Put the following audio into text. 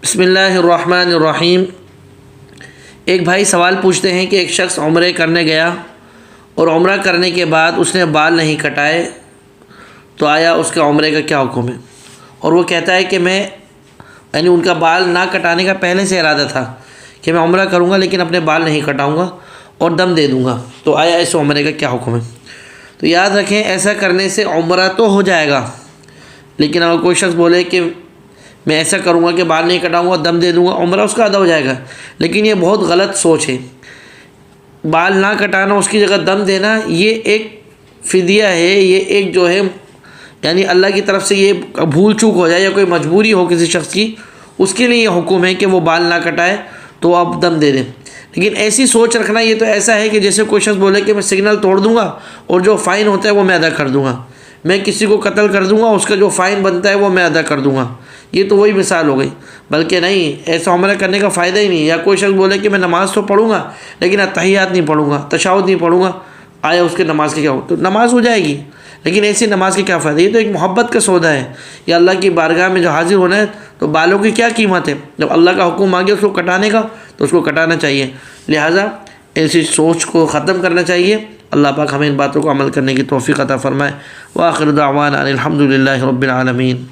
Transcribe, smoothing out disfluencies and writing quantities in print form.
بسم اللہ الرحمن الرحیم۔ ایک بھائی سوال پوچھتے ہیں کہ ایک شخص عمرے کرنے گیا اور عمرہ کرنے کے بعد اس نے بال نہیں کٹائے تو آیا اس کے عمرے کا کیا حکم ہے؟ اور وہ کہتا ہے کہ میں یعنی ان کا بال نہ کٹانے کا پہلے سے ارادہ تھا کہ میں عمرہ کروں گا لیکن اپنے بال نہیں کٹاؤں گا اور دم دے دوں گا، تو آیا اس عمرے کا کیا حکم ہے؟ تو یاد رکھیں، ایسا کرنے سے عمرہ تو ہو جائے گا، لیکن اگر کوئی شخص بولے کہ میں ایسا کروں گا کہ بال نہیں کٹاؤں گا، دم دے دوں گا، عمرہ اس کا ادا ہو جائے گا، لیکن یہ بہت غلط سوچ ہے۔ بال نہ کٹانا، اس کی جگہ دم دینا، یہ ایک فدیہ ہے، یہ ایک جو ہے یعنی اللہ کی طرف سے یہ بھول چوک ہو جائے یا کوئی مجبوری ہو کسی شخص کی، اس کے لیے یہ حکم ہے کہ وہ بال نہ کٹائے تو آپ دم دے دیں۔ لیکن ایسی سوچ رکھنا یہ تو ایسا ہے کہ جیسے کوئی شخص بولے کہ میں سگنل توڑ دوں گا اور جو فائن ہوتا ہے وہ میں ادا کر دوں گا، میں کسی کو قتل کر دوں گا، اس کا جو فائن بنتا ہے وہ میں ادا کر دوں گا، یہ تو وہی مثال ہو گئی۔ بلکہ نہیں، ایسا عمرہ کرنے کا فائدہ ہی نہیں۔ یا کوئی شخص بولے کہ میں نماز تو پڑھوں گا لیکن اتحیات نہیں پڑھوں گا، تشہد نہیں پڑھوں گا، آیا اس کے نماز کے کیا ہو؟ تو نماز ہو جائے گی لیکن ایسی نماز کے کیا فائدہ؟ یہ تو ایک محبت کا سودا ہے، یا اللہ کی بارگاہ میں جو حاضر ہونا ہے، تو بالوں کی کیا قیمت ہے؟ جب اللہ کا حکم آ گیا اس کو کٹانے کا تو اس کو کٹانا چاہیے۔ لہٰذا ایسی سوچ کو ختم کرنا چاہیے۔ اللہ پاک ہمیں ان باتوں کو عمل کرنے کی توفیق عطا فرمائے۔ وآخر دعوانا ان الحمد للہ رب العالمین۔